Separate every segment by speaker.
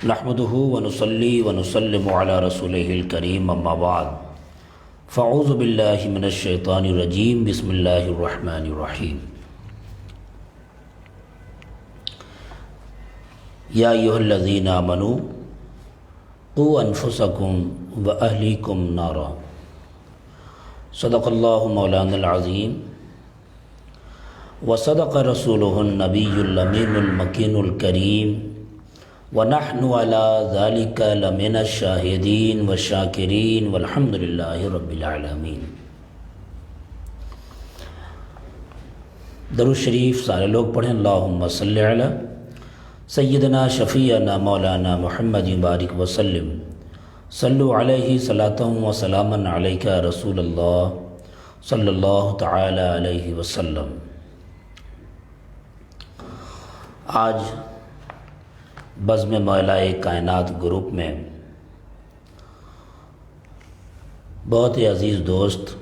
Speaker 1: نحمده ونصلي ونسلم على رسوله الكريم اما بعد فاعوذ بالله من الشیطان الرجیم بسم اللہ الرحمن الرحیم یا ایھا الذین آمنوا قوا انفسکم واہلیکم نارا صدق اللہ مولانا العظیم وصدق رسولہ النبی الامین المکین الکریم وَنَحْنُ عَلَى ذَلِكَ لَمِنَ الشَّاهِدِينَ وَالشَّاكِرِينَ وَالْحَمْدُ لِلَّهِ رَبِّ الْعَالَمِينَ۔ درود شریف سارے لوگ پڑھیں۔ اللہم صلی علی سیدنا شفیعنا مولانا محمد بارک وسلم صلو علیہ صلاۃ و سلاما علیک رسول اللہ صلی اللہ تعالی علیہ وسلم۔ آج بزم مولا کائنات گروپ میں بہت ہی عزیز دوست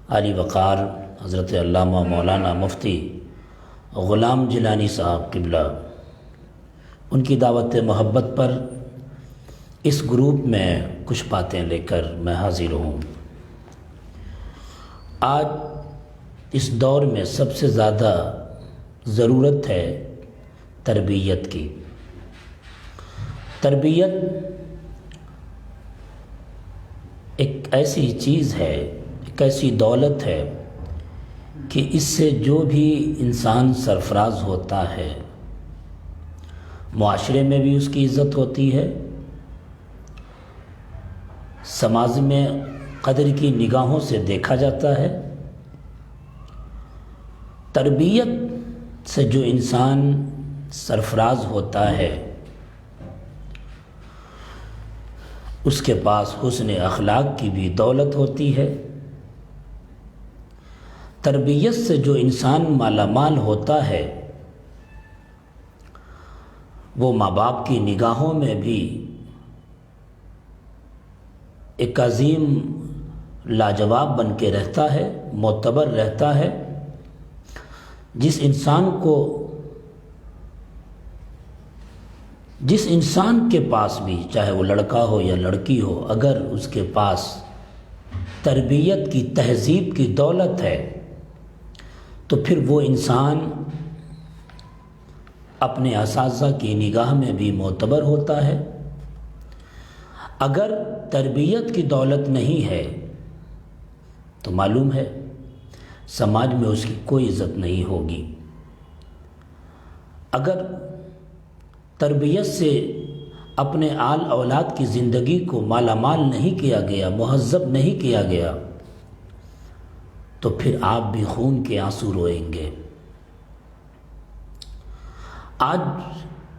Speaker 1: عالی وقار حضرت علامہ مولانا مفتی غلام جیلانی صاحب قبلہ، ان کی دعوت محبت پر اس گروپ میں کچھ باتیں لے کر میں حاضر ہوں۔ آج اس دور میں سب سے زیادہ ضرورت ہے تربیت کی۔ تربیت ایک ایسی چیز ہے، ایک ایسی دولت ہے کہ اس سے جو بھی انسان سرفراز ہوتا ہے معاشرے میں بھی اس کی عزت ہوتی ہے، سماج میں قدر کی نگاہوں سے دیکھا جاتا ہے۔ تربیت سے جو انسان سرفراز ہوتا ہے اس کے پاس حسن اخلاق کی بھی دولت ہوتی ہے۔ تربیت سے جو انسان مالا مال ہوتا ہے وہ ماں باپ کی نگاہوں میں بھی ایک عظیم لاجواب بن کے رہتا ہے، معتبر رہتا ہے۔ جس انسان کے پاس بھی، چاہے وہ لڑکا ہو یا لڑکی ہو، اگر اس کے پاس تربیت کی، تہذیب کی دولت ہے تو پھر وہ انسان اپنے اساتذہ کی نگاہ میں بھی معتبر ہوتا ہے۔ اگر تربیت کی دولت نہیں ہے تو معلوم ہے سماج میں اس کی کوئی عزت نہیں ہوگی۔ اگر تربیت سے اپنے آل اولاد کی زندگی کو مالا مال نہیں کیا گیا، مہذب نہیں کیا گیا تو پھر آپ بھی خون کے آنسو روئیں گے۔ آج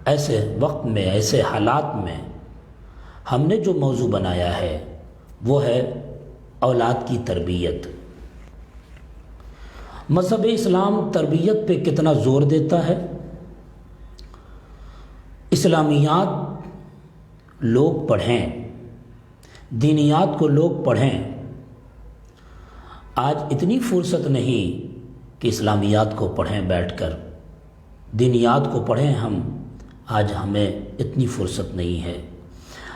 Speaker 1: ایسے وقت میں، ایسے حالات میں ہم نے جو موضوع بنایا ہے وہ ہے اولاد کی تربیت۔ مذہب اسلام تربیت پہ کتنا زور دیتا ہے۔ اسلامیات لوگ پڑھیں، دینیات کو لوگ پڑھیں۔ آج اتنی فرصت نہیں کہ اسلامیات کو پڑھیں بیٹھ کر، دینیات کو پڑھیں ہم، آج ہمیں اتنی فرصت نہیں ہے۔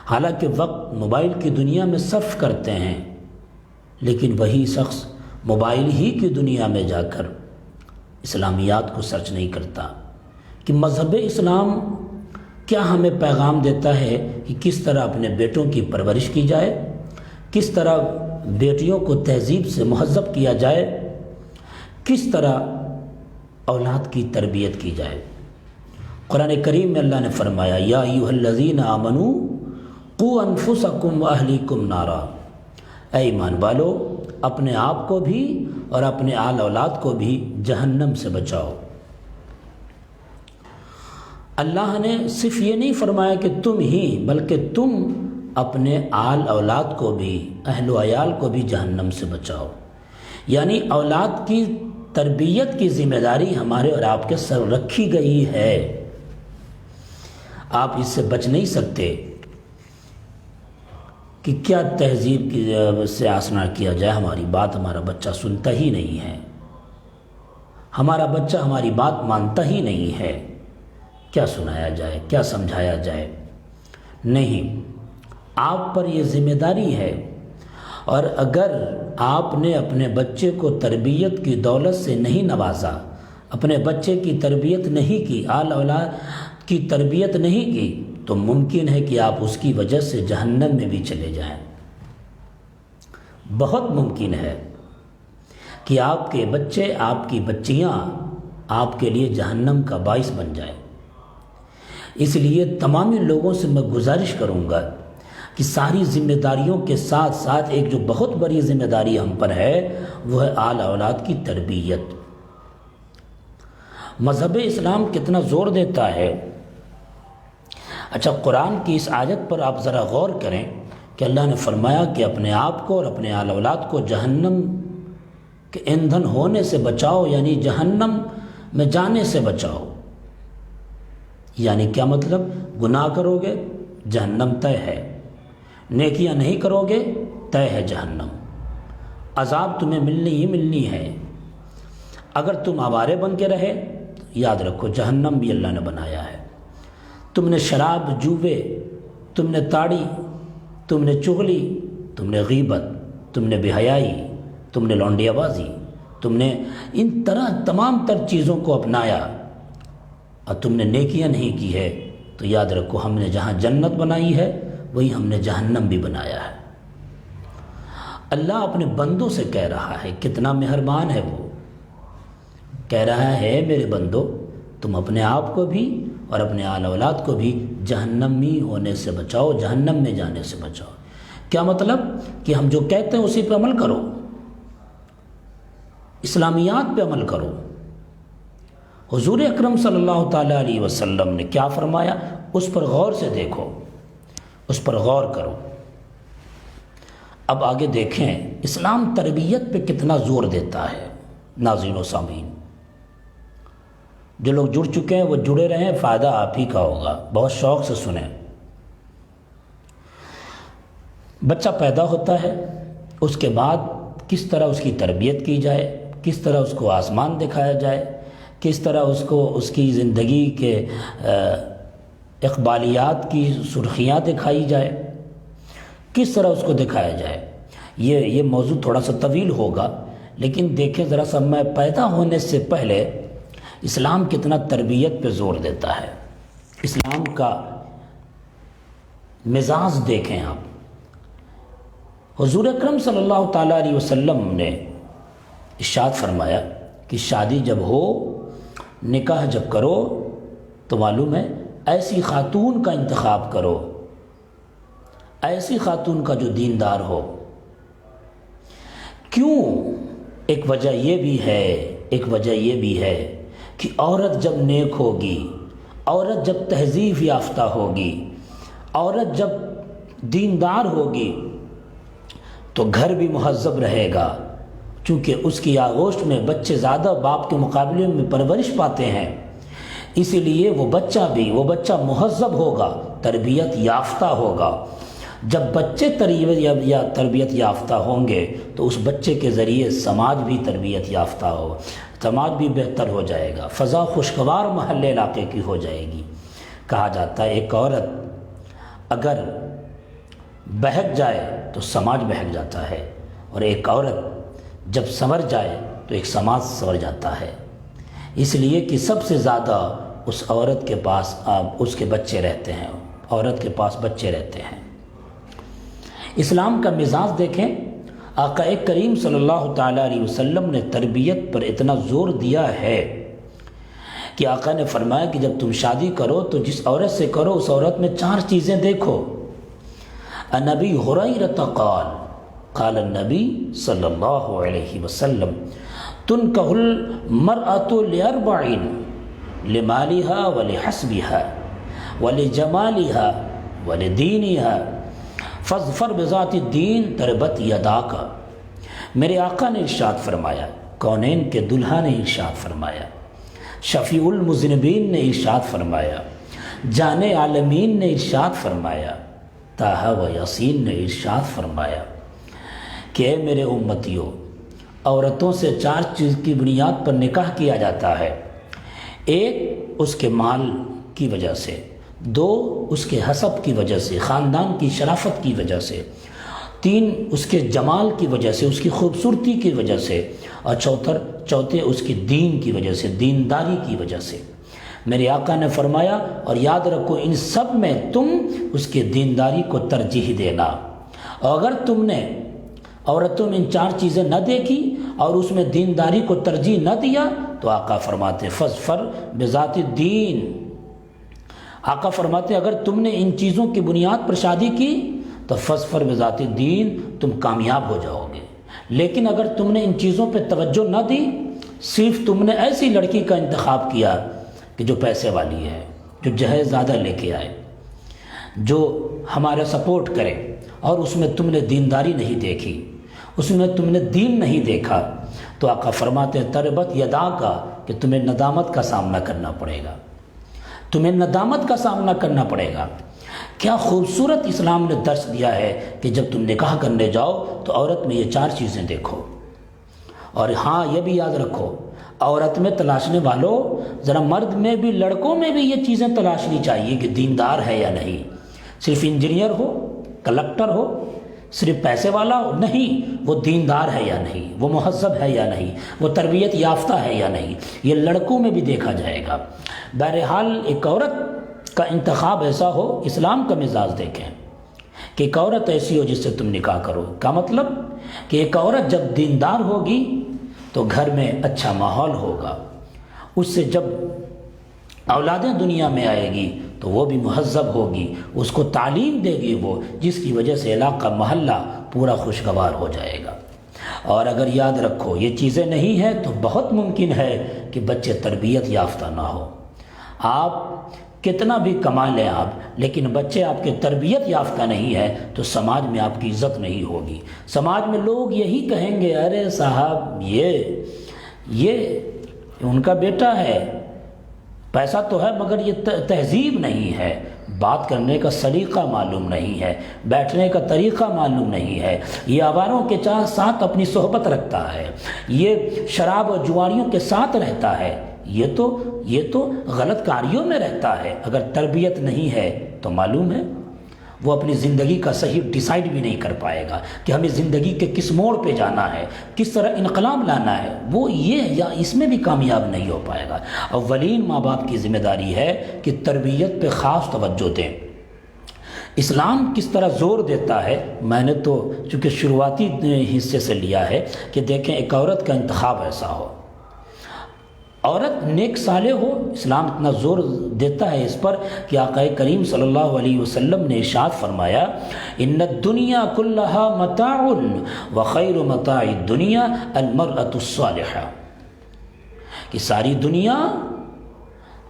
Speaker 1: حالانکہ وقت موبائل کی دنیا میں صرف کرتے ہیں، لیکن وہی شخص موبائل ہی کی دنیا میں جا کر اسلامیات کو سرچ نہیں کرتا کہ مذہب اسلام کیا ہمیں پیغام دیتا ہے کہ کس طرح اپنے بیٹوں کی پرورش کی جائے، کس طرح بیٹیوں کو تہذیب سے مہذب کیا جائے، کس طرح اولاد کی تربیت کی جائے۔ قرآن کریم میں اللہ نے فرمایا یا ایھا الذین آمنوا قوا انفسکم واہلیکم نارا، اے ایمان والو اپنے آپ کو بھی اور اپنے آل اولاد کو بھی جہنم سے بچاؤ۔ اللہ نے صرف یہ نہیں فرمایا کہ تم ہی، بلکہ تم اپنے آل اولاد کو بھی، اہل و عیال کو بھی جہنم سے بچاؤ۔ یعنی اولاد کی تربیت کی ذمہ داری ہمارے اور آپ کے سر رکھی گئی ہے۔ آپ اس سے بچ نہیں سکتے کہ کیا تہذیب کی سے آسنا کیا جائے، ہماری بات ہمارا بچہ سنتا ہی نہیں ہے، ہمارا بچہ ہماری بات مانتا ہی نہیں ہے۔ کیا سنایا جائے، کیا سمجھایا جائے؟ نہیں، آپ پر یہ ذمہ داری ہے، اور اگر آپ نے اپنے بچے کو تربیت کی دولت سے نہیں نوازا، اپنے بچے کی تربیت نہیں کی، آل اولاد کی تربیت نہیں کی، تو ممکن ہے کہ آپ اس کی وجہ سے جہنم میں بھی چلے جائیں۔ بہت ممکن ہے کہ آپ کے بچے، آپ کی بچیاں آپ کے لیے جہنم کا باعث بن جائیں۔ اس لیے تمامی لوگوں سے میں گزارش کروں گا کہ ساری ذمہ داریوں کے ساتھ ساتھ ایک جو بہت بڑی ذمہ داری ہم پر ہے وہ ہے آل اولاد کی تربیت۔ مذہب اسلام کتنا زور دیتا ہے۔ اچھا، قرآن کی اس آیت پر آپ ذرا غور کریں کہ اللہ نے فرمایا کہ اپنے آپ کو اور اپنے آل اولاد کو جہنم کے ایندھن ہونے سے بچاؤ، یعنی جہنم میں جانے سے بچاؤ۔ یعنی کیا مطلب؟ گناہ کرو گے جہنم طے ہے، نیکیاں نہیں کرو گے طے ہے جہنم، عذاب تمہیں ملنی ہی ملنی ہے۔ اگر تم آوارے بن کے رہے، یاد رکھو جہنم بھی اللہ نے بنایا ہے۔ تم نے شراب، جوے، تم نے تاڑی، تم نے چغلی، تم نے غیبت، تم نے بے حیائی، تم نے لونڈیا بازی، تم نے ان طرح تمام تر چیزوں کو اپنایا اور تم نے نیکیاں نہیں کی ہے، تو یاد رکھو ہم نے جہاں جنت بنائی ہے وہی ہم نے جہنم بھی بنایا ہے۔ اللہ اپنے بندوں سے کہہ رہا ہے، کتنا مہربان ہے وہ، کہہ رہا ہے میرے بندو تم اپنے آپ کو بھی اور اپنے آل اولاد کو بھی جہنمی ہونے سے بچاؤ، جہنم میں جانے سے بچاؤ۔ کیا مطلب؟ کہ ہم جو کہتے ہیں اسی پہ عمل کرو، اسلامیات پہ عمل کرو۔ حضور اکرم صلی اللہ تعالیٰ علیہ وسلم نے کیا فرمایا، اس پر غور سے دیکھو، اس پر غور کرو۔ اب آگے دیکھیں اسلام تربیت پہ کتنا زور دیتا ہے۔ ناظرین و سامعین، جو لوگ جڑ چکے ہیں وہ جڑے رہیں، فائدہ آپ ہی کا ہوگا، بہت شوق سے سنیں۔ بچہ پیدا ہوتا ہے، اس کے بعد کس طرح اس کی تربیت کی جائے، کس طرح اس کو آسمان دکھایا جائے، کس طرح اس کو اس کی زندگی کے اقبالیات کی سرخیاں دکھائی جائے، کس طرح اس کو دکھایا جائے، یہ موضوع تھوڑا سا طویل ہوگا، لیکن دیکھیں ذرا سا، میں پیدا ہونے سے پہلے اسلام کتنا تربیت پہ زور دیتا ہے۔ اسلام کا مزاج دیکھیں آپ۔ حضور اکرم صلی اللہ تعالیٰ علیہ وسلم نے ارشاد فرمایا کہ شادی جب ہو، نکاح جب کرو، تو معلوم ہے ایسی خاتون کا انتخاب کرو، ایسی خاتون کا جو دیندار ہو۔ کیوں؟ ایک وجہ یہ بھی ہے کہ عورت جب نیک ہوگی، عورت جب تہذیب یافتہ ہوگی، عورت جب دیندار ہوگی تو گھر بھی مہذب رہے گا، چونکہ اس کی آغوش میں بچے زیادہ باپ کے مقابلے میں پرورش پاتے ہیں، اسی لیے وہ بچہ مہذب ہوگا، تربیت یافتہ ہوگا۔ جب بچے تربیت یافتہ ہوں گے تو اس بچے کے ذریعے سماج بھی تربیت یافتہ ہو، سماج بھی بہتر ہو جائے گا، فضا خوشگوار محلے علاقے کی ہو جائے گی۔ کہا جاتا ہے ایک عورت اگر بہک جائے تو سماج بہک جاتا ہے، اور ایک عورت جب سنور جائے تو ایک سماج سنور جاتا ہے۔ اس لیے کہ سب سے زیادہ اس عورت کے پاس اس کے بچے رہتے ہیں، عورت کے پاس بچے رہتے ہیں۔ اسلام کا مزاج دیکھیں، آقا کریم صلی اللہ تعالیٰ علیہ وسلم نے تربیت پر اتنا زور دیا ہے کہ آقا نے فرمایا کہ جب تم شادی کرو تو جس عورت سے کرو اس عورت میں 4 چیزیں دیکھو۔ عن ابی ہریرہ قال قال النبی صلی اللہ علیہ وسلم تنکح المرأة ل4 لمالها ولحسبها ولجمالها ولدینها فاظفر بذات الدین تربت یداک۔ میرے آقا نے ارشاد فرمایا، کونین کے دلہا نے ارشاد فرمایا، شفیع المذنبین نے ارشاد فرمایا، جان عالمین نے ارشاد فرمایا، طٰہٰ و یاسین نے ارشاد فرمایا کہ اے میرے امتیوں، عورتوں سے 4 چیز کی بنیاد پر نکاح کیا جاتا ہے۔ ایک، اس کے مال، کی وجہ سے، 2 اس کے حسب کی وجہ سے، خاندان کی شرافت کی وجہ سے، 3 اس کے جمال کی وجہ سے، اس کی خوبصورتی کی وجہ سے، اور چوتھے اس کی دین کی وجہ سے، دینداری کی وجہ سے۔ میرے آقا نے فرمایا، اور یاد رکھو ان سب میں تم اس کے دینداری کو ترجیح دینا، اور اگر تم نے عورتوں میں ان 4 چیزیں نہ دیکھی اور اس میں دینداری کو ترجیح نہ دیا تو آقا فرماتے فظفر بذات الدین، آقا فرماتے اگر تم نے ان چیزوں کی بنیاد پر شادی کی تو فظفر بذات الدین، تم کامیاب ہو جاؤ گے۔ لیکن اگر تم نے ان چیزوں پہ توجہ نہ دی، صرف تم نے ایسی لڑکی کا انتخاب کیا کہ جو پیسے والی ہے، جو جہیز زیادہ لے کے آئے، جو ہمارا سپورٹ کرے، اور اس میں تم نے دینداری نہیں دیکھی، اس میں تم نے دین نہیں دیکھا، تو آقا فرماتے ہیں تربت یدا کا، کہ تمہیں ندامت کا سامنا کرنا پڑے گا، تمہیں ندامت کا سامنا کرنا پڑے گا۔ کیا خوبصورت اسلام نے درس دیا ہے کہ جب تم نکاح کرنے جاؤ تو عورت میں یہ 4 چیزیں دیکھو، اور ہاں یہ بھی یاد رکھو عورت میں تلاشنے والوں، ذرا مرد میں بھی، لڑکوں میں بھی یہ چیزیں تلاشنی چاہیے کہ دیندار ہے یا نہیں۔ صرف انجینئر ہو، کلکٹر ہو، صرف پیسے والا ہو، نہیں، وہ دیندار ہے یا نہیں، وہ مہذب ہے یا نہیں، وہ تربیت یافتہ ہے یا نہیں، یہ لڑکوں میں بھی دیکھا جائے گا۔ بہرحال ایک عورت کا انتخاب ایسا ہو، اسلام کا مزاج دیکھیں کہ ایک عورت ایسی ہو جس سے تم نکاح کرو، کا مطلب کہ ایک عورت جب دیندار ہوگی تو گھر میں اچھا ماحول ہوگا، اس سے جب اولادیں دنیا میں آئے گی تو وہ بھی مہذب ہوگی، اس کو تعلیم دے گی وہ، جس کی وجہ سے علاقہ محلہ پورا خوشگوار ہو جائے گا۔ اور اگر یاد رکھو یہ چیزیں نہیں ہیں تو بہت ممکن ہے کہ بچے تربیت یافتہ نہ ہو۔ آپ کتنا بھی کما لیں آپ، لیکن بچے آپ کے تربیت یافتہ نہیں ہے تو سماج میں آپ کی عزت نہیں ہوگی۔ سماج میں لوگ یہی کہیں گے، ارے صاحب یہ ان کا بیٹا ہے، پیسہ تو ہے مگر یہ تہذیب نہیں ہے، بات کرنے کا سلیقہ معلوم نہیں ہے، بیٹھنے کا طریقہ معلوم نہیں ہے، یہ آواروں کے ساتھ اپنی صحبت رکھتا ہے، یہ شراب اور جوانیوں کے ساتھ رہتا ہے، یہ تو غلط کاریوں میں رہتا ہے۔ اگر تربیت نہیں ہے تو معلوم ہے وہ اپنی زندگی کا صحیح ڈیسائیڈ بھی نہیں کر پائے گا کہ ہمیں زندگی کے کس موڑ پہ جانا ہے، کس طرح انقلاب لانا ہے، وہ یہ یا اس میں بھی کامیاب نہیں ہو پائے گا۔ اولین ماں باپ کی ذمہ داری ہے کہ تربیت پہ خاص توجہ دیں۔ اسلام کس طرح زور دیتا ہے، میں نے تو چونکہ شروعاتی حصے سے لیا ہے کہ دیکھیں ایک عورت کا انتخاب ایسا ہو، عورت نیک صالح ہو۔ اسلام اتنا زور دیتا ہے اس پر کہ آقا کریم صلی اللہ علیہ وسلم نے ارشاد فرمایا، ان الدنیا کلھا متاع وخیر متاع الدنیا المرأة الصالحہ، کہ ساری دنیا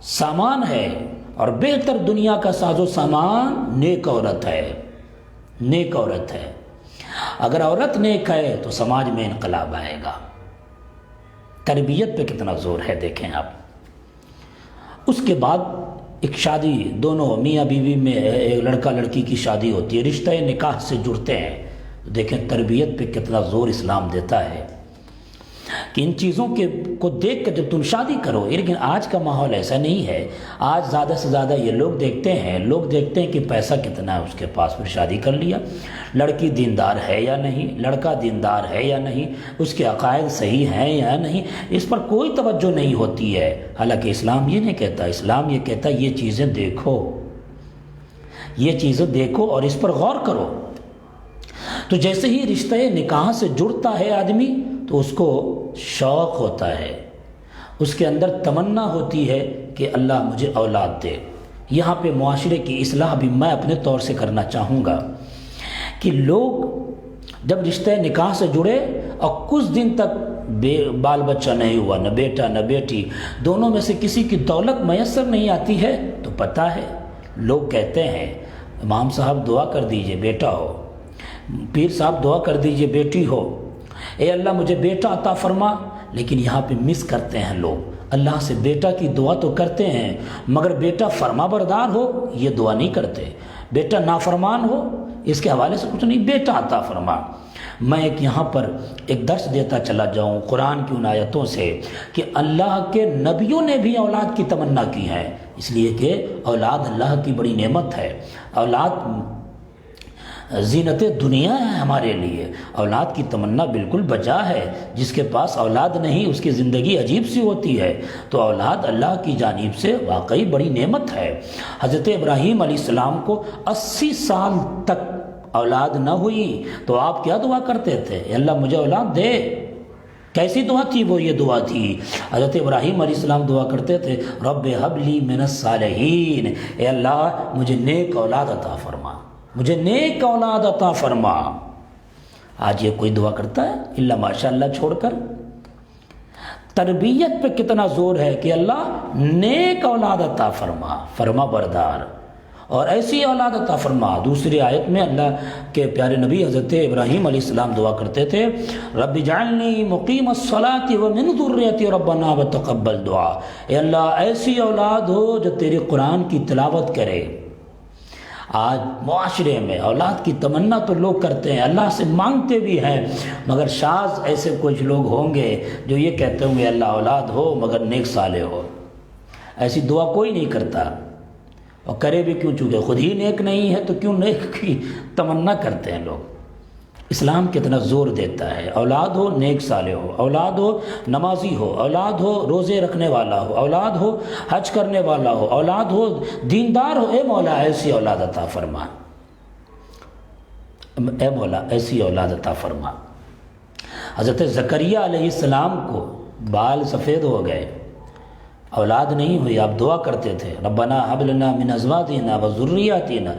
Speaker 1: سامان ہے اور بہتر دنیا کا ساز و سامان نیک عورت ہے، نیک عورت ہے۔ اگر عورت نیک ہے تو سماج میں انقلاب آئے گا۔ تربیت پہ کتنا زور ہے دیکھیں آپ۔ اس کے بعد ایک شادی، دونوں میاں بیوی میں ایک لڑکا لڑکی کی شادی ہوتی ہے، رشتہ نکاح سے جڑتے ہیں، دیکھیں تربیت پہ کتنا زور اسلام دیتا ہے کہ ان چیزوں کو دیکھ کر جب تم شادی کرو۔ لیکن آج کا ماحول ایسا نہیں ہے، آج زیادہ سے زیادہ یہ لوگ دیکھتے ہیں کہ پیسہ کتنا ہے اس کے پاس، پھر شادی کر لیا۔ لڑکی دیندار ہے یا نہیں، لڑکا دیندار ہے یا نہیں، اس کے عقائد صحیح ہیں یا نہیں، اس پر کوئی توجہ نہیں ہوتی ہے۔ حالانکہ اسلام یہ نہیں کہتا، اسلام یہ کہتا ہے یہ چیزیں دیکھو، یہ چیزیں دیکھو اور اس پر غور کرو۔ تو جیسے ہی رشتہ نکاح سے جڑتا ہے آدمی تو اس کو شوق ہوتا ہے، اس کے اندر تمنا ہوتی ہے کہ اللہ مجھے اولاد دے۔ یہاں پہ معاشرے کی اصلاح بھی میں اپنے طور سے کرنا چاہوں گا کہ لوگ جب رشتہ نکاح سے جڑے اور کچھ دن تک بال بچہ نہیں ہوا، نہ بیٹا نہ بیٹی، دونوں میں سے کسی کی دولت میسر نہیں آتی ہے، تو پتہ ہے لوگ کہتے ہیں امام صاحب دعا کر دیجئے بیٹا ہو، پیر صاحب دعا کر دیجئے بیٹی ہو، اے اللہ مجھے بیٹا عطا فرما۔ لیکن یہاں پہ مس کرتے ہیں لوگ، اللہ سے بیٹا کی دعا تو کرتے ہیں مگر بیٹا فرما بردار ہو یہ دعا نہیں کرتے، بیٹا نافرمان ہو اس کے حوالے سے کچھ نہیں، بیٹا عطا فرما۔ میں یہاں پر ایک درس دیتا چلا جاؤں قرآن کی ان آیتوں سے کہ اللہ کے نبیوں نے بھی اولاد کی تمنا کی ہے، اس لیے کہ اولاد اللہ کی بڑی نعمت ہے، اولاد زینت دنیا ہے ہمارے لیے، اولاد کی تمنا بالکل بجا ہے۔ جس کے پاس اولاد نہیں اس کی زندگی عجیب سی ہوتی ہے، تو اولاد اللہ کی جانب سے واقعی بڑی نعمت ہے۔ حضرت ابراہیم علیہ السلام کو 80 سال تک اولاد نہ ہوئی تو آپ کیا دعا کرتے تھے؟ اے اللہ مجھے اولاد دے۔ کیسی دعا تھی وہ؟ یہ دعا تھی حضرت ابراہیم علیہ السلام دعا کرتے تھے رب ہب لی من الصالحین، اے اللہ مجھے نیک اولاد عطا فرما، مجھے نیک اولاد عطا فرما۔ آج یہ کوئی دعا کرتا ہے اللہ ماشاء اللہ چھوڑ کر؟ تربیت پہ کتنا زور ہے کہ اللہ نیک اولاد عطا فرما، فرما بردار، اور ایسی اولاد عطا فرما۔ دوسری آیت میں اللہ کے پیارے نبی حضرت ابراہیم علیہ السلام دعا کرتے تھے رب اجعلنی مقیم الصلاۃ ومن ذریتی ربنا وتقبل دعا، اے اللہ ایسی اولاد ہو جو تیرے قرآن کی تلاوت کرے۔ آج معاشرے میں اولاد کی تمنا تو لوگ کرتے ہیں، اللہ سے مانگتے بھی ہیں، مگر شاذ ایسے کچھ لوگ ہوں گے جو یہ کہتے ہوں گے اللہ اولاد ہو مگر نیک صالح ہو۔ ایسی دعا کوئی نہیں کرتا، اور کرے بھی کیوں؟ چونکہ خود ہی نیک نہیں ہے تو کیوں نیک کی تمنا کرتے ہیں لوگ۔ اسلام کتنا زور دیتا ہے اولاد ہو نیک صالح ہو، اولاد ہو نمازی ہو، اولاد ہو روزے رکھنے والا ہو، اولاد ہو حج کرنے والا ہو، اولاد ہو دیندار ہو۔ اے مولا ایسی اولاد عطا فرما، اے مولا ایسی اولاد عطا فرما۔ حضرت زکریا علیہ السلام کو بال سفید ہو گئے، اولاد نہیں ہوئی، آپ دعا کرتے تھے ربنا هب لنا من ازواجنا وذرياتنا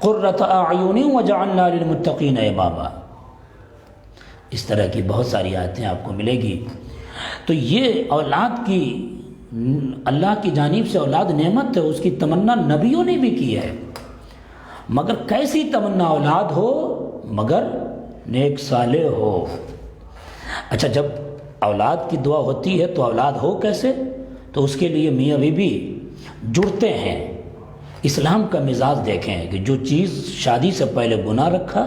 Speaker 1: قرة اعین واجعلنا للمتقین اماما۔ اس طرح کی بہت ساری آیتیں آپ کو ملے گی۔ تو یہ اولاد کی اللہ کی جانب سے اولاد نعمت ہے، اس کی تمنا نبیوں نے بھی کی ہے، مگر کیسی تمنا؟ اولاد ہو مگر نیک صالح ہو۔ اچھا جب اولاد کی دعا ہوتی ہے تو اولاد ہو کیسے؟ تو اس کے لیے میاں بیوی جڑتے ہیں۔ اسلام کا مزاج دیکھیں کہ جو چیز شادی سے پہلے گناہ رکھا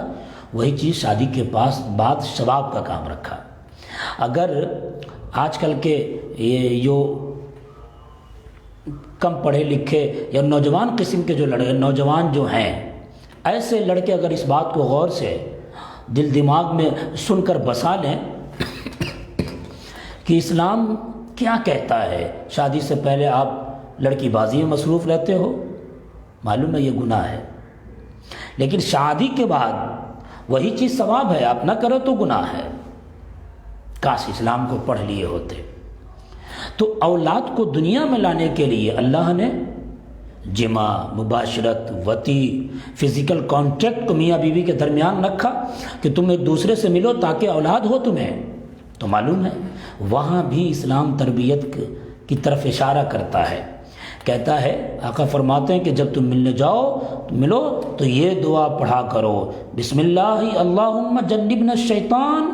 Speaker 1: وہی چیز شادی کے بعد ثواب کا کام رکھا۔ اگر آج کل کے یہ جو کم پڑھے لکھے یا نوجوان قسم کے جو نوجوان جو ہیں، ایسے لڑکے اگر اس بات کو غور سے دل دماغ میں سن کر بسا لیں کہ اسلام کیا کہتا ہے، شادی سے پہلے آپ لڑکی بازی میں مصروف رہتے ہو، معلوم ہے یہ گناہ ہے، لیکن شادی کے بعد وہی چیز ثواب ہے، آپ نہ کرو تو گناہ ہے۔ کاش اسلام کو پڑھ لیے ہوتے۔ تو اولاد کو دنیا میں لانے کے لیے اللہ نے جمع، مباشرت، وطی، فزیکل کانٹیکٹ کو میاں بیوی کے درمیان رکھا کہ تم ایک دوسرے سے ملو تاکہ اولاد ہو تمہیں۔ تو معلوم ہے وہاں بھی اسلام تربیت کی طرف اشارہ کرتا ہے، کہتا ہے آقا فرماتے ہیں کہ جب تم ملنے جاؤ تو ملو تو یہ دعا پڑھا کرو بسم اللہ اللہم جنبنا الشیطان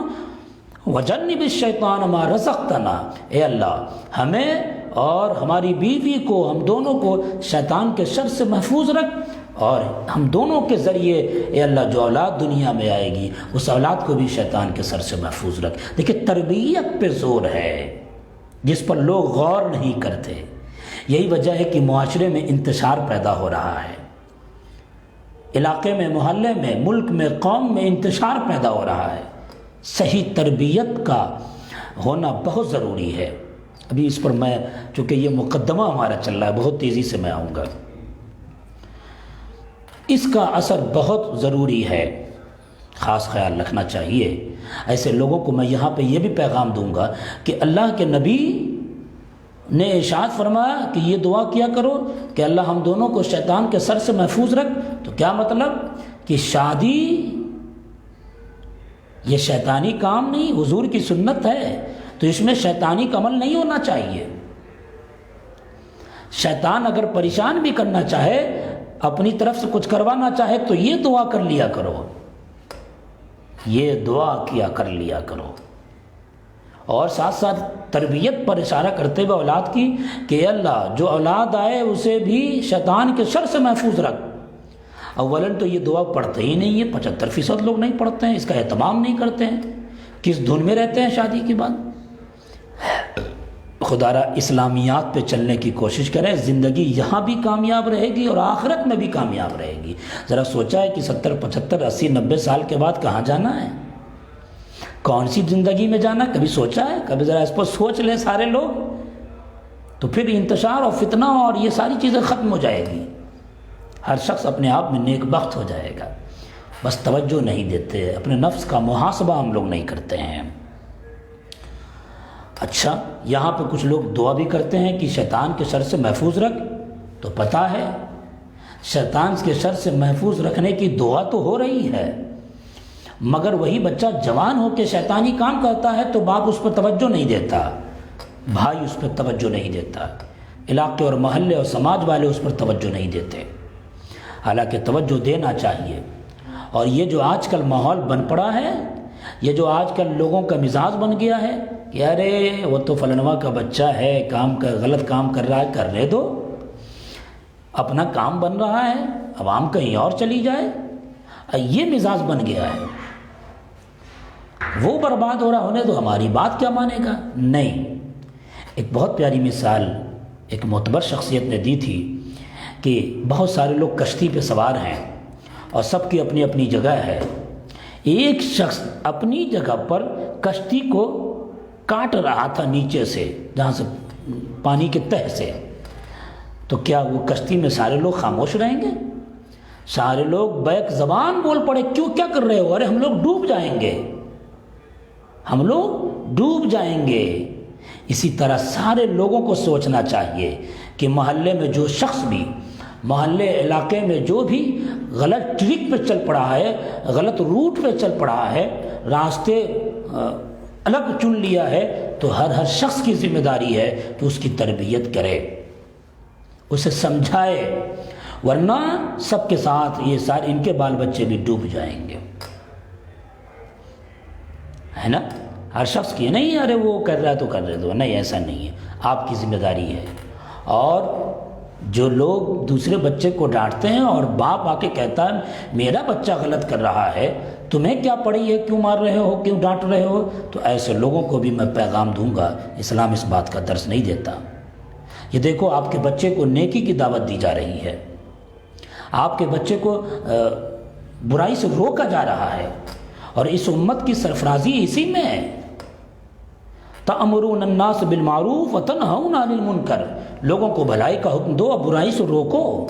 Speaker 1: وجنب الشیطان ما رزقتنا، اے اللہ ہمیں اور ہماری بیوی کو، ہم دونوں کو شیطان کے شر سے محفوظ رکھ، اور ہم دونوں کے ذریعے اے اللہ جو اولاد دنیا میں آئے گی اس اولاد کو بھی شیطان کے سر سے محفوظ رکھ۔ دیکھیں تربیت پہ زور ہے جس پر لوگ غور نہیں کرتے۔ یہی وجہ ہے کہ معاشرے میں انتشار پیدا ہو رہا ہے، علاقے میں، محلے میں، ملک میں، قوم میں انتشار پیدا ہو رہا ہے۔ صحیح تربیت کا ہونا بہت ضروری ہے۔ ابھی اس پر میں چونکہ یہ مقدمہ ہمارا چل رہا ہے بہت تیزی سے میں آؤں گا۔ اس کا اثر بہت ضروری ہے، خاص خیال رکھنا چاہیے۔ ایسے لوگوں کو میں یہاں پہ یہ بھی پیغام دوں گا کہ اللہ کے نبی نے ارشاد فرمایا کہ یہ دعا کیا کرو کہ اللہ ہم دونوں کو شیطان کے سر سے محفوظ رکھ۔ تو کیا مطلب کہ شادی یہ شیطانی کام نہیں، حضور کی سنت ہے، تو اس میں شیطانی کا عمل نہیں ہونا چاہیے۔ شیطان اگر پریشان بھی کرنا چاہے، اپنی طرف سے کچھ کروانا چاہے تو یہ دعا کر لیا کرو، یہ دعا کیا کر لیا کرو۔ اور ساتھ ساتھ تربیت پر اشارہ کرتے ہوئے اولاد کی کہ اللہ جو اولاد آئے اسے بھی شیطان کے شر سے محفوظ رکھ۔ اولاً تو یہ دعا پڑھتے ہی نہیں ہیں، 75% لوگ نہیں پڑھتے ہیں، اس کا اہتمام نہیں کرتے ہیں، کس دھن میں رہتے ہیں شادی کے بعد۔ خدا را اسلامیات پہ چلنے کی کوشش کریں، زندگی یہاں بھی کامیاب رہے گی اور آخرت میں بھی کامیاب رہے گی۔ ذرا سوچا ہے کہ 70 75 80 90 سال کے بعد کہاں جانا ہے، کون سی زندگی میں جانا، کبھی سوچا ہے؟ کبھی ذرا اس پر سوچ لیں سارے لوگ، تو پھر انتشار اور فتنہ اور یہ ساری چیزیں ختم ہو جائے گی، ہر شخص اپنے آپ میں نیک بخت ہو جائے گا۔ بس توجہ نہیں دیتے، اپنے نفس کا محاسبہ ہم لوگ نہیں کرتے ہیں۔ اچھا، یہاں پہ کچھ لوگ دعا بھی کرتے ہیں کہ شیطان کے شر سے محفوظ رکھ، تو پتہ ہے شیطان کے شر سے محفوظ رکھنے کی دعا تو ہو رہی ہے، مگر وہی بچہ جوان ہو کے شیطانی کام کرتا ہے تو باپ اس پر توجہ نہیں دیتا، بھائی اس پر توجہ نہیں دیتا، علاقے اور محلے اور سماج والے اس پر توجہ نہیں دیتے، حالانکہ توجہ دینا چاہیے۔ اور یہ جو آج کل ماحول بن پڑا ہے، یہ جو آج کل لوگوں کا مزاج بن گیا ہے کہ ارے وہ تو فلانواں کا بچہ ہے، غلط کام کر رہا ہے، کرنے دو، اپنا کام بن رہا ہے، عوام کہیں اور چلی جائے، یہ مزاج بن گیا ہے، وہ برباد ہو رہا، ہونے دو، ہماری بات کیا مانے گا؟ نہیں۔ ایک بہت پیاری مثال ایک معتبر شخصیت نے دی تھی کہ بہت سارے لوگ کشتی پہ سوار ہیں اور سب کی اپنی اپنی جگہ ہے، ایک شخص اپنی جگہ پر کشتی کو کاٹ رہا تھا نیچے سے، جہاں سے پانی کے تہ سے، تو کیا وہ کشتی میں سارے لوگ خاموش رہیں گے؟ سارے لوگ بیک زبان بول پڑے، کیوں، کیا کر رہے ہو؟ ارے ہم لوگ ڈوب جائیں گے، ہم لوگ ڈوب جائیں گے۔ اسی طرح سارے لوگوں کو سوچنا چاہیے کہ محلے میں جو شخص بھی، محلے علاقے میں جو بھی غلط ٹرک پہ چل پڑا ہے، غلط روٹ پہ چل پڑا ہے، راستے الگ چن لیا ہے، تو ہر شخص کی ذمہ داری ہے کہ اس کی تربیت کرے، اسے سمجھائے، ورنہ سب کے ساتھ یہ سارے ان کے بال بچے بھی ڈوب جائیں گے، ہے نا؟ ہر شخص کی نہیں، ارے وہ کر رہا ہے تو کر رہے دو، نہیں، ایسا نہیں ہے، آپ کی ذمہ داری ہے۔ اور جو لوگ دوسرے بچے کو ڈانٹتے ہیں اور باپ آ کے کہتا ہے میرا بچہ غلط کر رہا ہے، تمہیں کیا پڑی ہے، کیوں مار رہے ہو، کیوں ڈانٹ رہے ہو، تو ایسے لوگوں کو بھی میں پیغام دوں گا، اسلام اس بات کا درس نہیں دیتا۔ یہ دیکھو، آپ کے بچے کو نیکی کی دعوت دی جا رہی ہے، آپ کے بچے کو برائی سے روکا جا رہا ہے، اور اس امت کی سرفرازی اسی میں ہے۔ تأمرون الناس بالمعروف وتنہون عن المنکر، لوگوں کو بھلائی کا حکم دو اور برائی سے روکو۔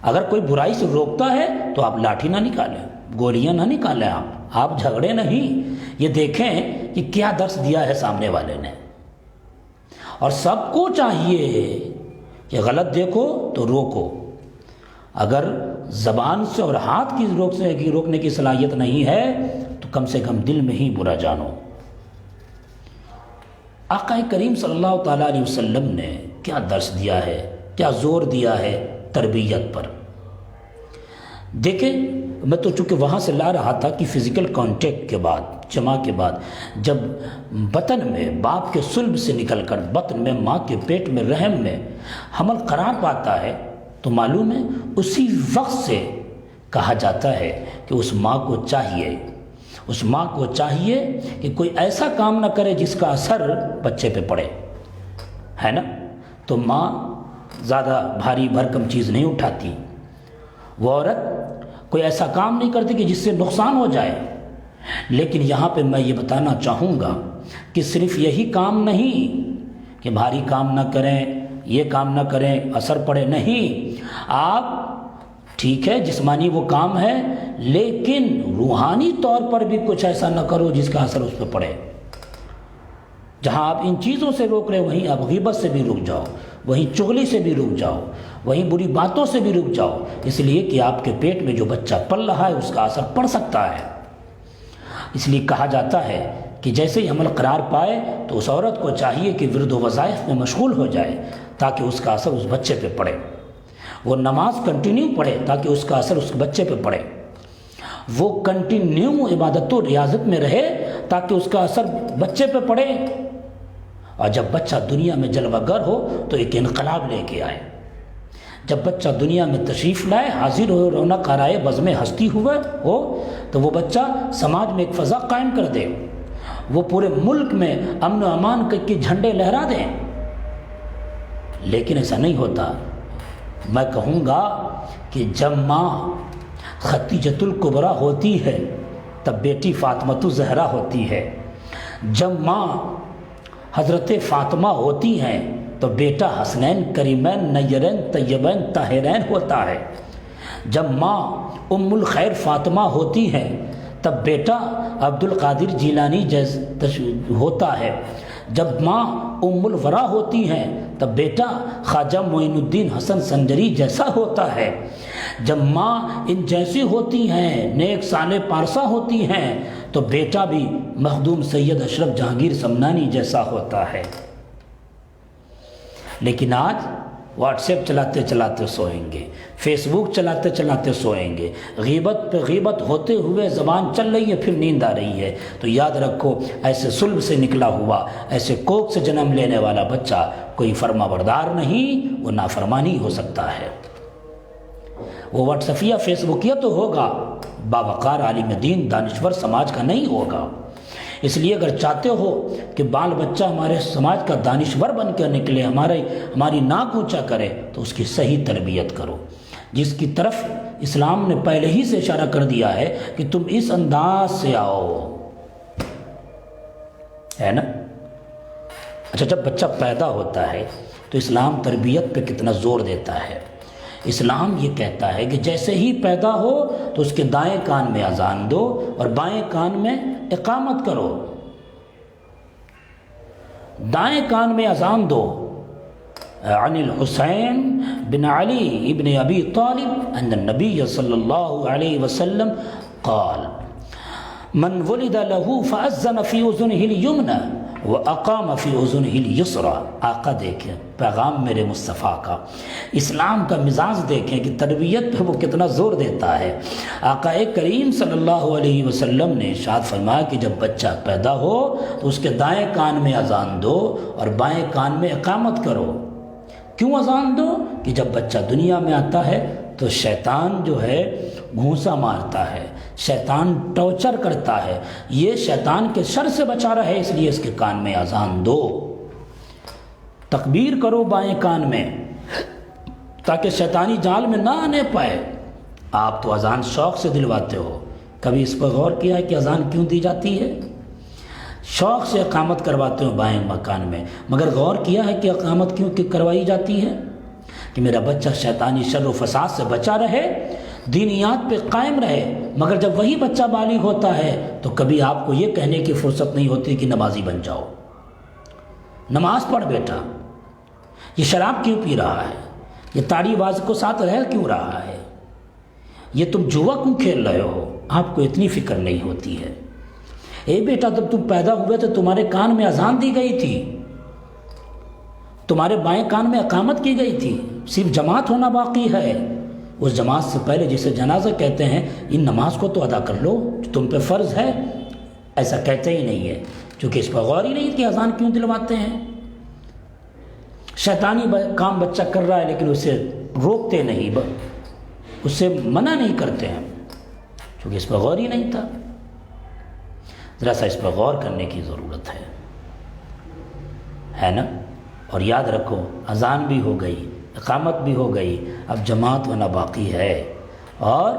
Speaker 1: اگر کوئی برائی سے روکتا ہے تو آپ لاٹھی نہ نکالیں، گولیاں نہ نکالیں، آپ جھگڑے نہیں، یہ دیکھیں کہ کیا درس دیا ہے سامنے والے نے۔ اور سب کو چاہیے کہ غلط دیکھو تو روکو، اگر زبان سے اور ہاتھ کی روکنے کی صلاحیت نہیں ہے تو کم سے کم دل میں ہی برا جانو۔ آقا کریم صلی اللہ تعالیٰ علیہ وسلم نے کیا درس دیا ہے، کیا زور دیا ہے تربیت پر۔ دیکھیں، میں تو چونکہ وہاں سے لا رہا تھا کہ فزیکل کانٹیکٹ کے بعد، جماع کے بعد، جب بطن میں باپ کے صلب سے نکل کر بطن میں ماں کے پیٹ میں رحم میں حمل قرار پاتا ہے، تو معلوم ہے اسی وقت سے کہا جاتا ہے کہ اس ماں کو چاہیے کہ کوئی ایسا کام نہ کرے جس کا اثر بچے پہ پڑے، ہے نا؟ تو ماں زیادہ بھاری بھرکم چیز نہیں اٹھاتی، وہ عورت کوئی ایسا کام نہیں کرتی کہ جس سے نقصان ہو جائے۔ لیکن یہاں پہ میں یہ بتانا چاہوں گا کہ صرف یہی کام نہیں کہ بھاری کام نہ کریں، یہ کام نہ کریں، اثر پڑے، نہیں، آپ ٹھیک ہے جسمانی وہ کام ہے، لیکن روحانی طور پر بھی کچھ ایسا نہ کرو جس کا اثر اس پہ پڑے۔ جہاں آپ ان چیزوں سے روک رہے وہیں آپ غیبت سے بھی رک جاؤ، وہیں چغلی سے بھی رک جاؤ، وہیں بری باتوں سے بھی رک جاؤ، اس لیے کہ آپ کے پیٹ میں جو بچہ پل رہا ہے اس کا اثر پڑ سکتا ہے۔ اس لیے کہا جاتا ہے کہ جیسے ہی حمل قرار پائے تو اس عورت کو چاہیے کہ ورد و وظائف میں مشغول ہو جائے تاکہ اس کا اثر اس بچے پہ پڑے، وہ نماز کنٹینیو پڑھے تاکہ اس کا اثر اس بچے پہ پڑے، وہ کنٹینیو عبادت و ریاضت میں رہے تاکہ اس کا اثر بچے پہ پڑے، اور جب بچہ دنیا میں جلوہ گر ہو تو ایک انقلاب لے کے آئے۔ جب بچہ دنیا میں تشریف لائے، حاضر ہو، رونق آرائے بزم ہستی ہوا ہو، تو وہ بچہ سماج میں ایک فضا قائم کر دے، وہ پورے ملک میں امن و امان کے جھنڈے لہرا دیں۔ لیکن ایسا نہیں ہوتا۔ میں کہوں گا کہ جب ماں خدیجۃ الکبریٰ ہوتی ہے تب بیٹی فاطمۃ الزہرا ہوتی ہے، جب ماں حضرت فاطمہ ہوتی ہیں تو بیٹا حسنین کریمین نیرین طیبین طاہرین ہوتا ہے، جب ماں ام الخیر فاطمہ ہوتی ہے تب بیٹا عبد القادر جیلانی ہوتا ہے، جب ماں ام الورا ہوتی ہیں تب بیٹا خواجہ معین الدین حسن سنجری جیسا ہوتا ہے، جب ماں ان جیسی ہوتی ہیں، نیک صالح پارسا ہوتی ہیں، تو بیٹا بھی مخدوم سید اشرف جہانگیر سمنانی جیسا ہوتا ہے۔ لیکن آج واٹس ایپ چلاتے چلاتے سوئیں گے، فیس بک چلاتے چلاتے سوئیں گے، غیبت پہ غیبت ہوتے ہوئے زبان چل رہی ہے، پھر نیند آ رہی ہے۔ تو یاد رکھو، ایسے صلب سے نکلا ہوا، ایسے کوکھ سے جنم لینے والا بچہ کوئی فرما بردار نہیں، وہ نافرمانی ہو سکتا ہے۔ وہ واٹس ایپیا فیس بکیا تو ہوگا، باوقار عالم دین دانشور سماج کا نہیں ہوگا۔ اس لیے اگر چاہتے ہو کہ بال بچہ ہمارے سماج کا دانشور بن کر نکلے، ہماری ناک اونچا کرے، تو اس کی صحیح تربیت کرو، جس کی طرف اسلام نے پہلے ہی سے اشارہ کر دیا ہے کہ تم اس انداز سے آؤ، ہے نا۔ اچھا، جب بچہ پیدا ہوتا ہے تو اسلام تربیت پہ کتنا زور دیتا ہے۔ اسلام یہ کہتا ہے کہ جیسے ہی پیدا ہو تو اس کے دائیں کان میں اذان دو اور بائیں کان میں اقامت کرو۔ دائیں کان میں اذان دو، عن الحسین بن علی ابن ابی طالب ان النبی صلی اللہ علیہ وسلم قال من ولد له فأذن في اذنه اليمنى وَأَقَامَ فِي أُذُنِهِ الْيُسْرَى۔ آقا دیکھیں پیغام میرے مصطفیٰ کا، اسلام کا مزاج دیکھیں کہ تربیت پہ وہ کتنا زور دیتا ہے۔ آقا کریم صلی اللہ علیہ وسلم نے ارشاد فرمایا کہ جب بچہ پیدا ہو تو اس کے دائیں کان میں اذان دو اور بائیں کان میں اقامت کرو۔ کیوں اذان دو؟ کہ جب بچہ دنیا میں آتا ہے تو شیطان جو ہے گھونسا مارتا ہے، شیطان ٹارچر کرتا ہے، یہ شیطان کے شر سے بچا رہے، اس لیے اس کے کان میں اذان دو۔ تکبیر کرو بائیں کان میں تاکہ شیطانی جال میں نہ آنے پائے۔ آپ تو اذان شوق سے دلواتے ہو، کبھی اس پر غور کیا ہے کہ اذان کیوں دی جاتی ہے؟ شوق سے اقامت کرواتے ہو بائیں مکان میں، مگر غور کیا ہے کہ اقامت کیوں کروائی جاتی ہے؟ کہ میرا بچہ شیطانی شر و فساد سے بچا رہے، دینیات پہ قائم رہے۔ مگر جب وہی بچہ بالغ ہوتا ہے تو کبھی آپ کو یہ کہنے کی فرصت نہیں ہوتی کہ نمازی بن جاؤ، نماز پڑھ بیٹا، یہ شراب کیوں پی رہا ہے، یہ تاڑی باز کو ساتھ رہ کیوں رہا ہے، یہ تم جوا کیوں کھیل رہے ہو، آپ کو اتنی فکر نہیں ہوتی ہے۔ اے بیٹا، جب تم پیدا ہوئے تو تمہارے کان میں اذان دی گئی تھی، تمہارے بائیں کان میں اقامت کی گئی تھی، صرف جماعت ہونا باقی ہے۔ اس جماعت سے پہلے جسے جنازہ کہتے ہیں، ان نماز کو تو ادا کر لو جو تم پہ فرض ہے، ایسا کہتے ہی نہیں ہے، کیونکہ اس پر غور ہی نہیں کہ اذان کیوں دلواتے ہیں۔ شیطانی کام بچہ کر رہا ہے لیکن اسے روکتے نہیں، اس سے منع نہیں کرتے ہیں، کیونکہ اس پر غور ہی نہیں تھا۔ ذرا سا اس پر غور کرنے کی ضرورت ہے نا۔ اور یاد رکھو، اذان بھی ہو گئی، اقامت بھی ہو گئی، اب جماعت ہونا باقی ہے۔ اور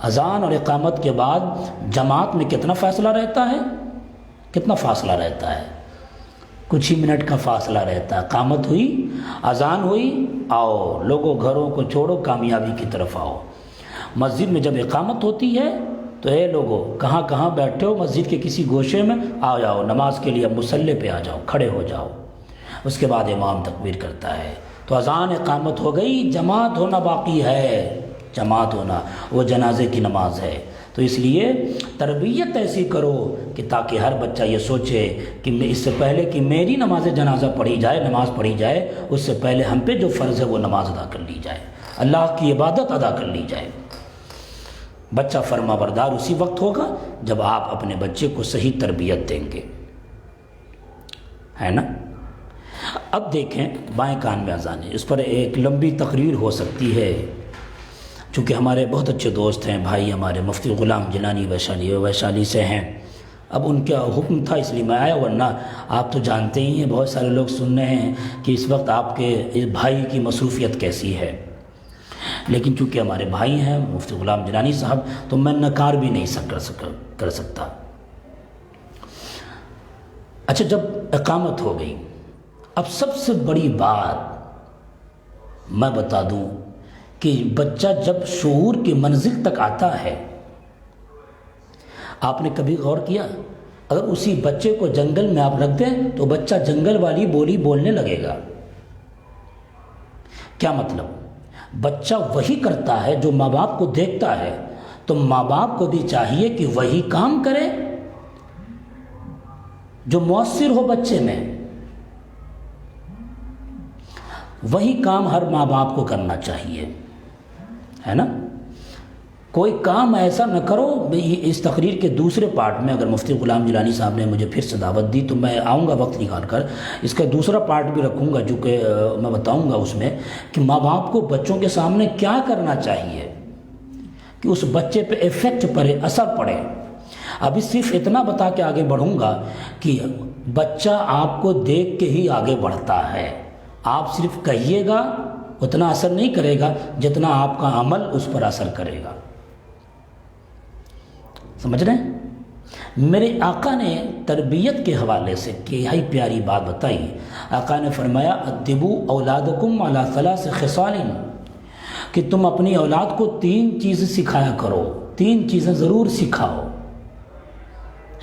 Speaker 1: اذان اور اقامت کے بعد جماعت میں کتنا فاصلہ رہتا ہے؟ کتنا فاصلہ رہتا ہے؟ کچھ ہی منٹ کا فاصلہ رہتا ہے۔ اقامت ہوئی، اذان ہوئی، آؤ لوگوں گھروں کو چھوڑو، کامیابی کی طرف آؤ۔ مسجد میں جب اقامت ہوتی ہے تو اے لوگوں کہاں کہاں بیٹھے ہو، مسجد کے کسی گوشے میں آ جاؤ، نماز کے لیے مصلی پہ آ جاؤ، کھڑے ہو جاؤ۔ اس کے بعد امام تکبیر کرتا ہے تو اذان اقامت ہو گئی، جماعت ہونا باقی ہے، جماعت ہونا، وہ جنازے کی نماز ہے۔ تو اس لیے تربیت ایسی کرو کہ تاکہ ہر بچہ یہ سوچے کہ اس سے پہلے کہ میری نماز جنازہ پڑھی جائے، نماز پڑھی جائے، اس سے پہلے ہم پہ جو فرض ہے وہ نماز ادا کر لی جائے، اللہ کی عبادت ادا کر لی جائے۔ بچہ فرما بردار اسی وقت ہوگا جب آپ اپنے بچے کو صحیح تربیت دیں گے، ہے نا۔ اب دیکھیں بائیں کان میں اذان ہے، اس پر ایک لمبی تقریر ہو سکتی ہے، چونکہ ہمارے بہت اچھے دوست ہیں بھائی ہمارے مفتی غلام جیلانی ویشالی سے ہیں، اب ان کا حکم تھا اس لیے میں آیا، ورنہ آپ تو جانتے ہی ہیں بہت سارے لوگ سن رہے ہیں کہ اس وقت آپ کے اس بھائی کی مصروفیت کیسی ہے، لیکن چونکہ ہمارے بھائی ہیں مفتی غلام جیلانی صاحب تو میں نکار بھی نہیں کر سکتا۔ اچھا، جب اقامت ہو گئی، اب سب سے بڑی بات میں بتا دوں کہ بچہ جب شعور کی منزل تک آتا ہے، آپ نے کبھی غور کیا اگر اسی بچے کو جنگل میں آپ رکھ دیں تو بچہ جنگل والی بولی بولنے لگے گا؟ کیا مطلب؟ بچہ وہی کرتا ہے جو ماں باپ کو دیکھتا ہے، تو ماں باپ کو بھی چاہیے کہ وہی کام کرے جو مؤثر ہو بچے میں، وہی کام ہر ماں باپ کو کرنا چاہیے، ہے نا؟ کوئی کام ایسا نہ کرو۔ اس تقریر کے دوسرے پارٹ میں اگر مفتی غلام جیلانی صاحب نے مجھے پھر سے دعوت دی تو میں آؤں گا وقت نکال کر، اس کا دوسرا پارٹ بھی رکھوں گا جو کہ میں بتاؤں گا اس میں کہ ماں باپ کو بچوں کے سامنے کیا کرنا چاہیے کہ اس بچے پہ ایفیکٹ پڑے، اثر پڑے۔ ابھی صرف اتنا بتا کے آگے بڑھوں گا کہ بچہ آپ کو دیکھ کے ہی آگے بڑھتا ہے، آپ صرف کہیے گا اتنا اثر نہیں کرے گا جتنا آپ کا عمل اس پر اثر کرے گا، سمجھ رہے ہیں؟ میرے آقا نے تربیت کے حوالے سے کئی پیاری بات بتائی۔ آقا نے فرمایا ادبوا اولادکم علی ثلاث خصال، کہ تم اپنی اولاد کو 3 چیزیں سکھایا کرو، 3 چیزیں ضرور سکھاؤ،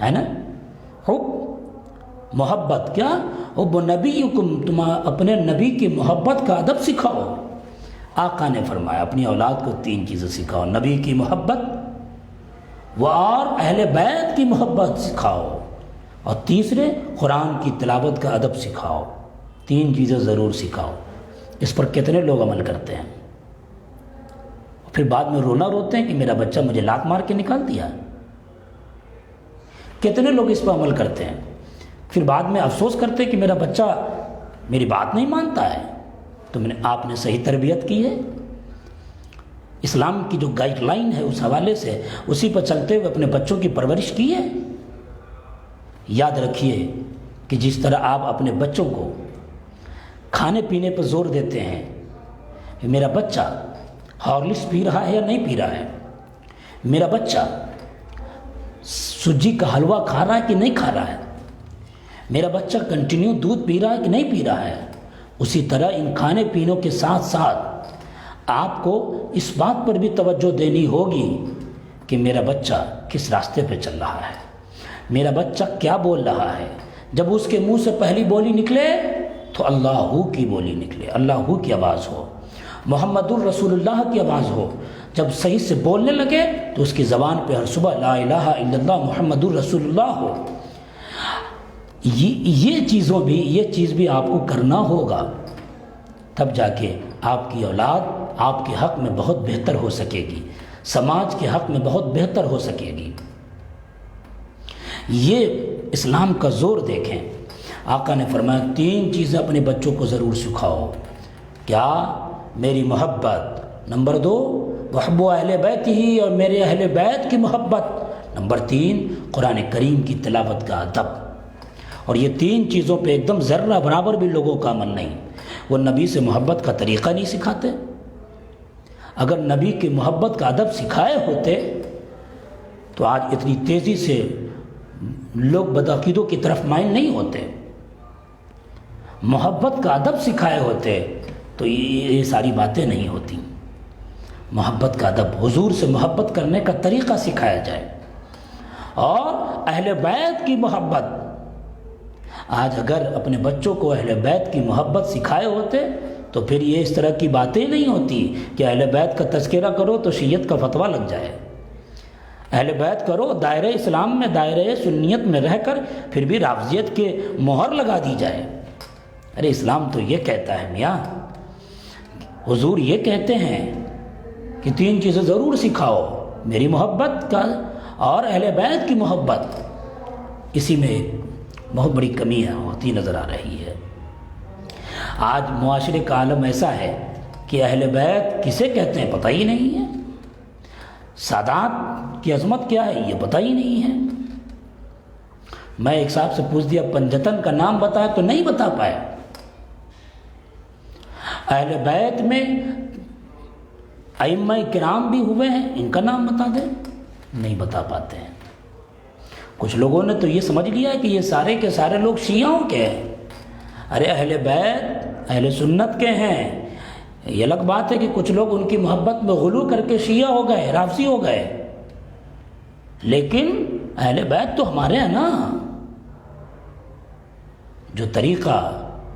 Speaker 1: ہے نا؟ حب، محبت، کیا؟ حب نبیکم، تم اپنے نبی کی محبت کا ادب سکھاؤ۔ آقا نے فرمایا اپنی اولاد کو 3 چیزیں سکھاؤ، نبی کی محبت اور اہل بیت کی محبت سکھاؤ، اور تیسرے قرآن کی تلاوت کا ادب سکھاؤ۔ 3 چیزیں ضرور سکھاؤ۔ اس پر کتنے لوگ عمل کرتے ہیں؟ پھر بعد میں رونا روتے ہیں کہ میرا بچہ مجھے لات مار کے نکال دیا۔ کتنے لوگ اس پر عمل کرتے ہیں؟ پھر بعد میں افسوس کرتے ہیں کہ میرا بچہ میری بات نہیں مانتا ہے۔ تو آپ نے صحیح تربیت کی ہے، اسلام کی جو گائیڈ لائن ہے اس حوالے سے اسی پر چلتے ہوئے اپنے بچوں کی پرورش کی ہے۔ یاد رکھیے کہ جس طرح آپ اپنے بچوں کو کھانے پینے پر زور دیتے ہیں کہ میرا بچہ ہارلکس پی رہا ہے یا نہیں پی رہا ہے، میرا بچہ سوجی کا حلوہ کھا رہا ہے کہ نہیں کھا رہا ہے، میرا بچہ کنٹینیو دودھ پی رہا ہے کہ نہیں پی رہا ہے، اسی طرح ان کھانے پینوں کے ساتھ ساتھ آپ کو اس بات پر بھی توجہ دینی ہوگی کہ میرا بچہ کس راستے پہ چل رہا ہے، میرا بچہ کیا بول رہا ہے۔ جب اس کے منہ سے پہلی بولی نکلے تو اللہ کی بولی نکلے، اللہ کی آواز ہو، محمد الرسول اللہ کی آواز ہو۔ جب صحیح سے بولنے لگے تو اس کی زبان پہ ہر صبح لا الہ الا اللہ محمد الرسول اللہ ہو۔ یہ چیز بھی آپ کو کرنا ہوگا، تب جا کے آپ کی اولاد آپ کے حق میں بہت بہتر ہو سکے گی، سماج کے حق میں بہت بہتر ہو سکے گی۔ یہ اسلام کا زور دیکھیں۔ آقا نے فرمایا 3 چیزیں اپنے بچوں کو ضرور سکھاؤ۔ کیا؟ میری محبت، نمبر 2 وحب اہل بیت ہی، اور میرے اہل بیت کی محبت، نمبر 3 قرآن کریم کی تلاوت کا ادب۔ اور یہ 3 چیزوں پہ ایک دم ذرہ برابر بھی لوگوں کا عمل نہیں۔ وہ نبی سے محبت کا طریقہ نہیں سکھاتے۔ اگر نبی کی محبت کا ادب سکھائے ہوتے تو آج اتنی تیزی سے لوگ بدعقیدوں کی طرف مائل نہیں ہوتے۔ محبت کا ادب سکھائے ہوتے تو یہ ساری باتیں نہیں ہوتی۔ محبت کا ادب، حضور سے محبت کرنے کا طریقہ سکھایا جائے، اور اہل بیت کی محبت۔ آج اگر اپنے بچوں کو اہل بیت کی محبت سکھائے ہوتے تو پھر یہ اس طرح کی باتیں نہیں ہوتی کہ اہل بیت کا تذکرہ کرو تو شیعت کا فتویٰ لگ جائے، اہل بیت کرو دائرہ اسلام میں، دائرہ سنیت میں رہ کر پھر بھی رافضیت کے مہر لگا دی جائے۔ ارے اسلام تو یہ کہتا ہے میاں، حضور یہ کہتے ہیں کہ 3 چیزیں ضرور سکھاؤ، میری محبت کا اور اہل بیت کی محبت۔ اسی میں بہت بڑی کمی ہوتی نظر آ رہی ہے۔ آج معاشرے کا عالم ایسا ہے کہ اہل بیت کسے کہتے ہیں پتہ ہی نہیں ہے، سادات کی عظمت کیا ہے یہ پتہ ہی نہیں ہے۔ میں ایک صاحب سے پوچھ دیا پنجتن کا نام بتایا تو نہیں بتا پایا۔ اہل بیت میں ائمہ کرام بھی ہوئے ہیں، ان کا نام بتا دیں، نہیں بتا پاتے ہیں۔ کچھ لوگوں نے تو یہ سمجھ لیا ہے کہ یہ سارے کے سارے لوگ شیعوں کے ہیں۔ ارے اہل بیت اہل سنت کے ہیں۔ یہ الگ بات ہے کہ کچھ لوگ ان کی محبت میں غلو کر کے شیعہ ہو گئے، رافضی ہو گئے، لیکن اہل بیت تو ہمارے ہیں نا۔ جو طریقہ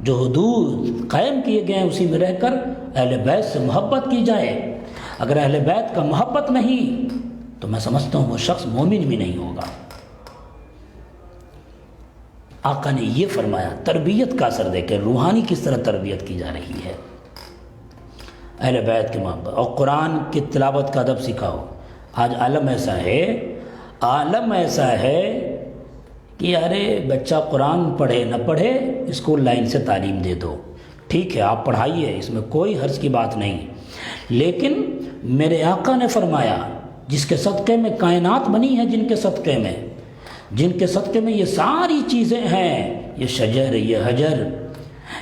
Speaker 1: جو حدود قائم کیے گئے ہیں اسی میں رہ کر اہل بیت سے محبت کی جائے۔ اگر اہل بیت کا محبت نہیں تو میں سمجھتا ہوں وہ شخص مومن بھی نہیں ہوگا۔ آقا نے یہ فرمایا، تربیت کا اثر دیکھیں روحانی کس طرح تربیت کی جا رہی ہے، اہل بیت کی محبت اور قرآن کی تلاوت کا ادب سکھاؤ۔ آج عالم ایسا ہے کہ ارے بچہ قرآن پڑھے نہ پڑھے اسکول لائن سے تعلیم دے دو، ٹھیک ہے آپ پڑھائیے، اس میں کوئی حرج کی بات نہیں، لیکن میرے آقا نے فرمایا جس کے صدقے میں کائنات بنی ہے، جن کے صدقے میں یہ ساری چیزیں ہیں، یہ شجر، یہ حجر،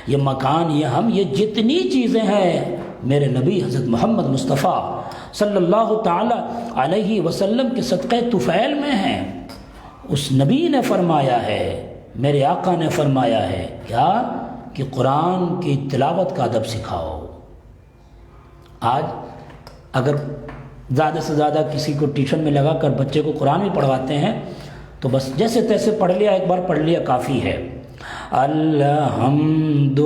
Speaker 1: یہ مکان، یہ ہم، یہ جتنی چیزیں ہیں میرے نبی حضرت محمد مصطفیٰ صلی اللہ تعالی علیہ وسلم کے صدقے طفیل میں ہیں۔ اس نبی نے فرمایا ہے، میرے آقا نے فرمایا ہے کیا کہ قرآن کی تلاوت کا ادب سکھاؤ۔ آج اگر زیادہ سے زیادہ کسی کو ٹیوشن میں لگا کر بچے کو قرآن بھی پڑھواتے ہیں تو بس جیسے تیسے پڑھ لیا، ایک بار پڑھ لیا کافی ہے۔ الحمد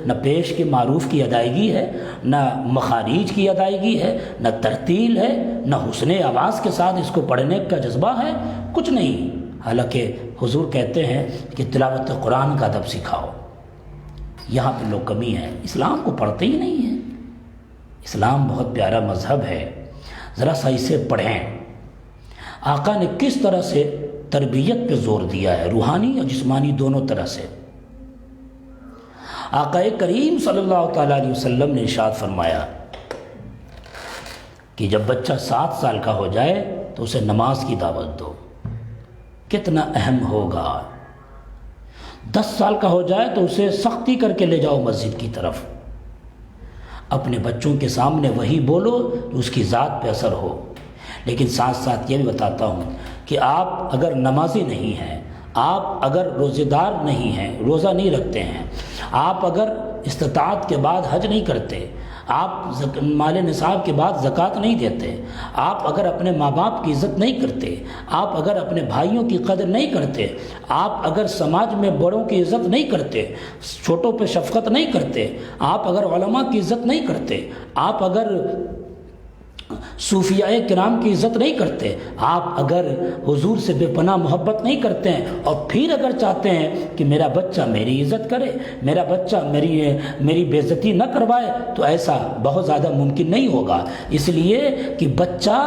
Speaker 1: نہ پیش کے معروف کی ادائیگی ہے، نہ مخارج کی ادائیگی ہے، نہ ترتیل ہے، نہ حسن آواز کے ساتھ اس کو پڑھنے کا جذبہ ہے، کچھ نہیں۔ حالانکہ حضور کہتے ہیں کہ تلاوت قرآن کا ادب سکھاؤ۔ یہاں پہ لوگ کمی ہے، اسلام کو پڑھتے ہی نہیں ہیں۔ اسلام بہت پیارا مذہب ہے، ذرا سا اسے پڑھیں۔ آقا نے کس طرح سے تربیت پہ زور دیا ہے، روحانی اور جسمانی دونوں طرح سے۔ آقا کریم صلی اللہ تعالیٰ علیہ وسلم نے ارشاد فرمایا کہ جب بچہ 7 سال کا ہو جائے تو اسے نماز کی دعوت دو۔ کتنا اہم ہوگا۔ 10 سال کا ہو جائے تو اسے سختی کر کے لے جاؤ مسجد کی طرف۔ اپنے بچوں کے سامنے وہی بولو تو اس کی ذات پہ اثر ہو۔ لیکن ساتھ ساتھ یہ بھی بتاتا ہوں کہ آپ اگر نمازی نہیں ہیں، آپ اگر روزے دار نہیں ہیں، روزہ نہیں رکھتے ہیں، آپ اگر استطاعت کے بعد حج نہیں کرتے، آپ مال نصاب کے بعد زکوٰۃ نہیں دیتے، آپ اگر اپنے ماں باپ کی عزت نہیں کرتے، آپ اگر اپنے بھائیوں کی قدر نہیں کرتے، آپ اگر سماج میں بڑوں کی عزت نہیں کرتے، چھوٹوں پہ شفقت نہیں کرتے، آپ اگر علماء کی عزت نہیں کرتے، آپ اگر صوفیاء کرام کی عزت نہیں کرتے، آپ اگر حضور سے بے پناہ محبت نہیں کرتے ہیں، اور پھر اگر چاہتے ہیں کہ میرا بچہ میری عزت کرے، میرا بچہ میری بے عزتی نہ کروائے، تو ایسا بہت زیادہ ممکن نہیں ہوگا۔ اس لیے کہ بچہ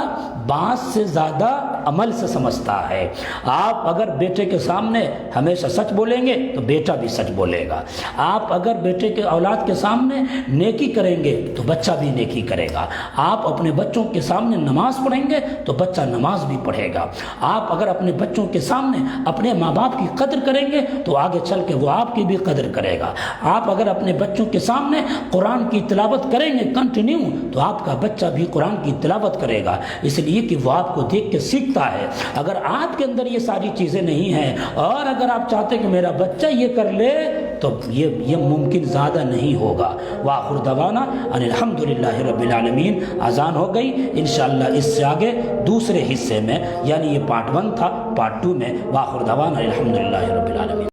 Speaker 1: بات سے زیادہ عمل سے سمجھتا ہے۔ آپ اگر بیٹے کے سامنے ہمیشہ سچ بولیں گے تو بیٹا بھی سچ بولے گا۔ آپ اگر بیٹے کے اولاد کے سامنے نیکی کریں گے تو بچہ بھی نیکی کرے گا۔ آپ اپنے بچوں کے سامنے نماز پڑھیں گے تو بچہ نماز بھی پڑھے گا۔ آپ اگر اپنے بچوں کے سامنے اپنے ماں باپ کی قدر کریں گے تو آگے چل کے وہ آپ کی بھی قدر کرے گا۔ آپ اگر اپنے بچوں کے سامنے قرآن کی تلاوت کریں گے کنٹینیو تو آپ کا بچہ بھی قرآن کی تلاوت کرے گا، اس لیے کہ وہ آپ کو دیکھ کے سیکھتا ہے۔ اگر آپ کے اندر یہ ساری چیزیں نہیں ہیں اور اگر آپ چاہتے کہ میرا بچہ یہ کر لے تو یہ ممکن زیادہ نہیں ہوگا۔ وآخر دعوانا ان الحمدللہ رب العالمین۔ اذان ہو گئی، انشاءاللہ اس سے آگے دوسرے حصے میں، یعنی یہ پارٹ 1 تھا، پارٹ 2 میں وآخر دعوانا الحمدللہ رب العالمین۔